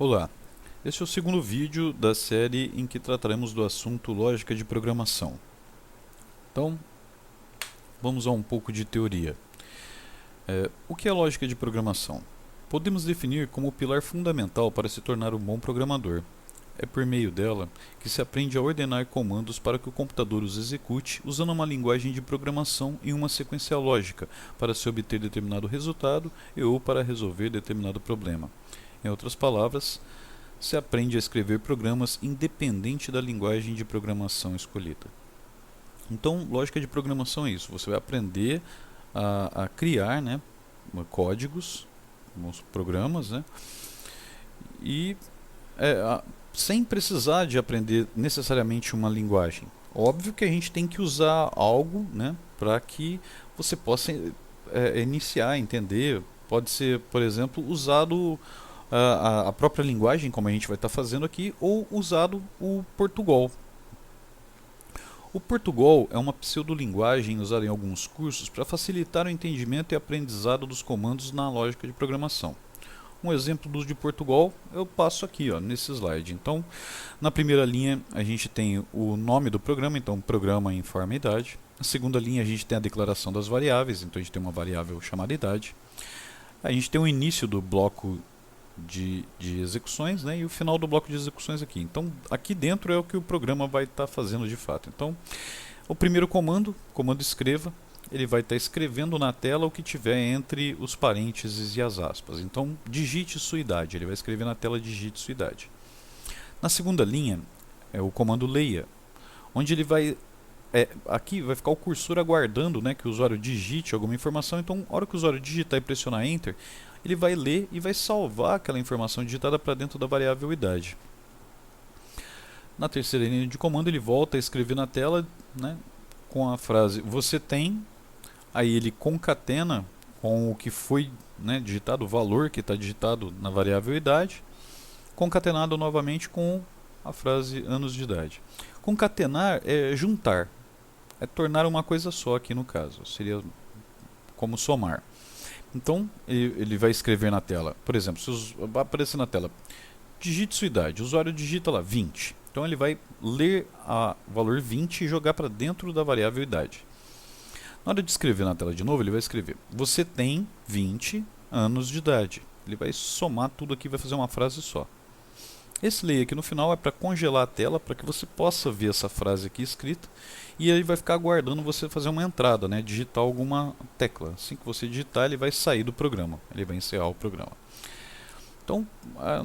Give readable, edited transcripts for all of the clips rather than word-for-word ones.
Olá, este é o segundo vídeo da série em que trataremos do assunto lógica de programação. Então, vamos a um pouco de teoria. O que é lógica de programação? Podemos definir como o pilar fundamental para se tornar um bom programador. É por meio dela que se aprende a ordenar comandos para que o computador os execute usando uma linguagem de programação em uma sequência lógica para se obter determinado resultado ou para resolver determinado problema. Em outras palavras, se aprende a escrever programas independente da linguagem de programação escolhida. Então, lógica de programação é isso. Você vai aprender a criar, né, códigos, programas, né, e sem precisar de aprender necessariamente uma linguagem. Óbvio que a gente tem que usar algo, né, para que você possa iniciar, entender. Pode ser, por exemplo, usado a própria linguagem, como a gente vai estar fazendo aqui, ou usado o Portugal. O Portugal é uma pseudolinguagem usada em alguns cursos para facilitar o entendimento e aprendizado dos comandos na lógica de programação. Um exemplo do uso de Portugal eu passo aqui, nesse slide. Então, na primeira linha a gente tem o nome do programa, então programa informa a idade. Na segunda linha a gente tem a declaração das variáveis, então a gente tem uma variável chamada idade. A gente tem o início do bloco de execuções, né, e o final do bloco de execuções aqui. Então, aqui dentro é o que o programa vai estar fazendo de fato. Então, o primeiro comando escreva, ele vai estar escrevendo na tela o que tiver entre os parênteses e as aspas. Então, digite sua idade, ele vai escrever na tela digite sua idade. Na segunda linha é o comando leia, onde ele vai aqui vai ficar o cursor aguardando, né, que o usuário digite alguma informação. Então, na hora que o usuário digitar e pressionar Enter, ele vai ler e vai salvar aquela informação digitada para dentro da variável idade. Na terceira linha de comando, ele volta a escrever na tela, né, com a frase você tem, aí ele concatena com o que foi, né, digitado, o valor que está digitado na variável idade, concatenado novamente com a frase anos de idade. Concatenar é juntar, é tornar uma coisa só aqui no caso, seria como somar. Então, ele vai escrever na tela, por exemplo, vai aparecer na tela, digite sua idade, o usuário digita lá 20. Então ele vai ler o valor 20 e jogar para dentro da variável idade. Na hora de escrever na tela de novo, ele vai escrever, você tem 20 anos de idade. Ele vai somar tudo aqui e vai fazer uma frase só. Esse leia aqui no final é para congelar a tela, para que você possa ver essa frase aqui escrita, e aí vai ficar aguardando você fazer uma entrada, né, digitar alguma tecla. Assim que você digitar, ele vai sair do programa, ele vai encerrar o programa. Então,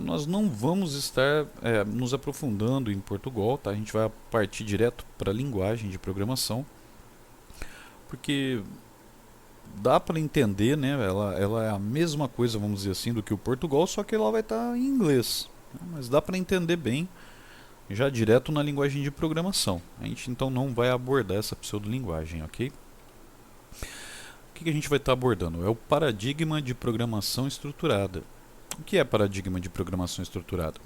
nós não vamos estar nos aprofundando em Portugal, tá? A gente vai partir direto para a linguagem de programação, porque dá para entender, né? Ela é a mesma coisa, vamos dizer assim, do que o Portugal, só que ela vai estar em inglês. Mas dá para entender bem já direto na linguagem de programação. A gente então não vai abordar essa pseudolinguagem, ok? O que a gente vai estar abordando? É o paradigma de programação estruturada. O que é paradigma de programação estruturada?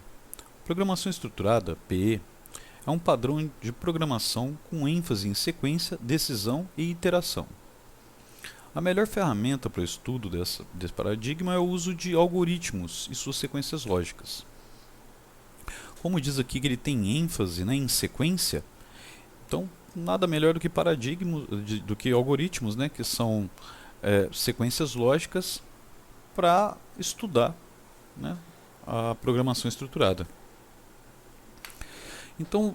Programação estruturada, PE, é um padrão de programação com ênfase em sequência, decisão e iteração. A melhor ferramenta para o estudo desse paradigma é o uso de algoritmos e suas sequências lógicas. Como diz aqui que ele tem ênfase, né, em sequência, então nada melhor do que paradigmas, do que algoritmos, né, que são sequências lógicas para estudar, né, a programação estruturada. Então,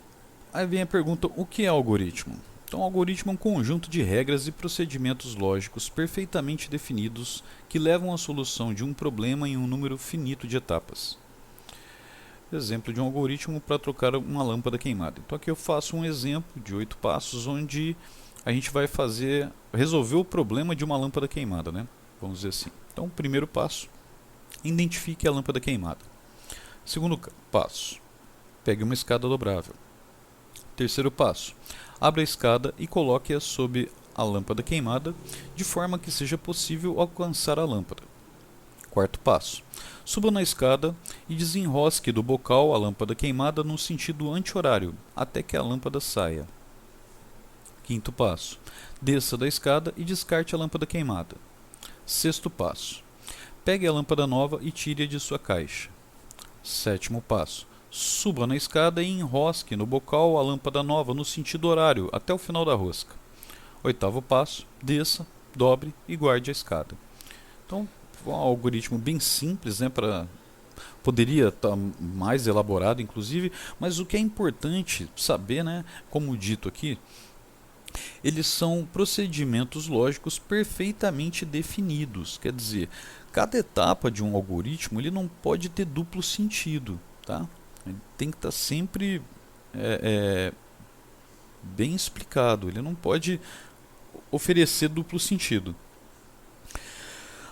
aí vem a pergunta, o que é algoritmo? Então, algoritmo é um conjunto de regras e procedimentos lógicos perfeitamente definidos que levam à solução de um problema em um número finito de etapas. Exemplo de um algoritmo para trocar uma lâmpada queimada. Então aqui eu faço um exemplo de 8 passos onde a gente vai resolver o problema de uma lâmpada queimada, né? Vamos dizer assim. Então, primeiro passo, identifique a lâmpada queimada. Segundo passo, pegue uma escada dobrável. Terceiro passo, abra a escada e coloque-a sob a lâmpada queimada de forma que seja possível alcançar a lâmpada. Quarto passo, suba na escada e desenrosque do bocal a lâmpada queimada no sentido anti-horário, até que a lâmpada saia. Quinto passo, desça da escada e descarte a lâmpada queimada. Sexto passo, pegue a lâmpada nova e tire-a de sua caixa. Sétimo passo: suba na escada e enrosque no bocal a lâmpada nova no sentido horário até o final da rosca. Oitavo passo: desça, dobre e guarde a escada. Então, um algoritmo bem simples, né, poderia estar mais elaborado, inclusive, mas o que é importante saber, né, como dito aqui, eles são procedimentos lógicos perfeitamente definidos. Quer dizer, cada etapa de um algoritmo ele não pode ter duplo sentido, tá? Ele tem que estar sempre bem explicado. Ele não pode oferecer duplo sentido.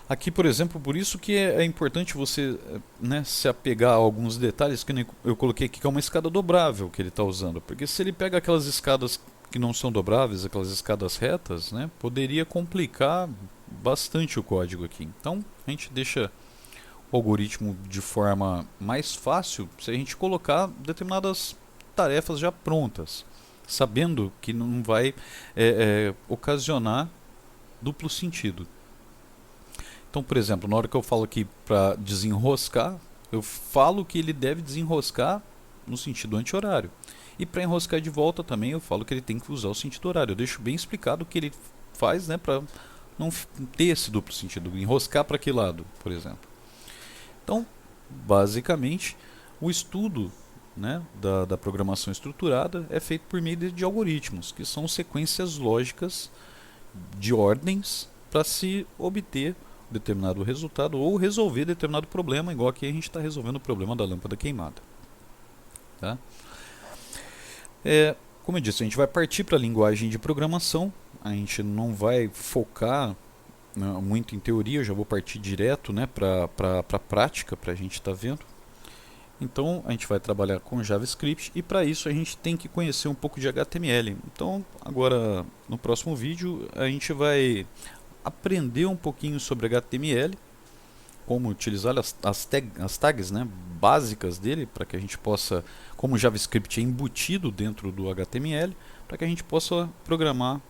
Aqui, por exemplo, por isso que é importante você, né, se apegar a alguns detalhes, que nem eu coloquei aqui, que é uma escada dobrável que ele está usando. Porque se ele pega aquelas escadas que não são dobráveis, aquelas escadas retas, né, poderia complicar bastante o código aqui. Então, a gente deixa o algoritmo de forma mais fácil se a gente colocar determinadas tarefas já prontas, sabendo que não vai ocasionar duplo sentido. Então, por exemplo, na hora que eu falo aqui para desenroscar, eu falo que ele deve desenroscar no sentido anti-horário. E para enroscar de volta também eu falo que ele tem que usar o sentido horário. Eu deixo bem explicado o que ele faz, né, para não ter esse duplo sentido. Enroscar para que lado, por exemplo. Então, basicamente, o estudo, né, da programação estruturada é feito por meio de algoritmos, que são sequências lógicas de ordens para se obter determinado resultado ou resolver determinado problema, igual aqui a gente está resolvendo o problema da lâmpada queimada. Tá? Como eu disse, a gente vai partir para a linguagem de programação, a gente não vai focar, né, muito em teoria, eu já vou partir direto, né, para a prática, para a gente estar vendo. Então a gente vai trabalhar com JavaScript e para isso a gente tem que conhecer um pouco de HTML. Então agora no próximo vídeo a gente vai aprender um pouquinho sobre HTML, como utilizar as tags, né, básicas dele, para que a gente possa, como o JavaScript é embutido dentro do HTML, para que a gente possa programar,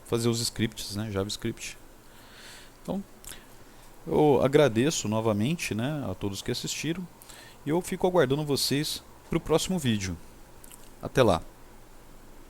fazer os scripts, né, JavaScript. Então, eu agradeço novamente, né, a todos que assistiram e eu fico aguardando vocês para o próximo vídeo. Até lá!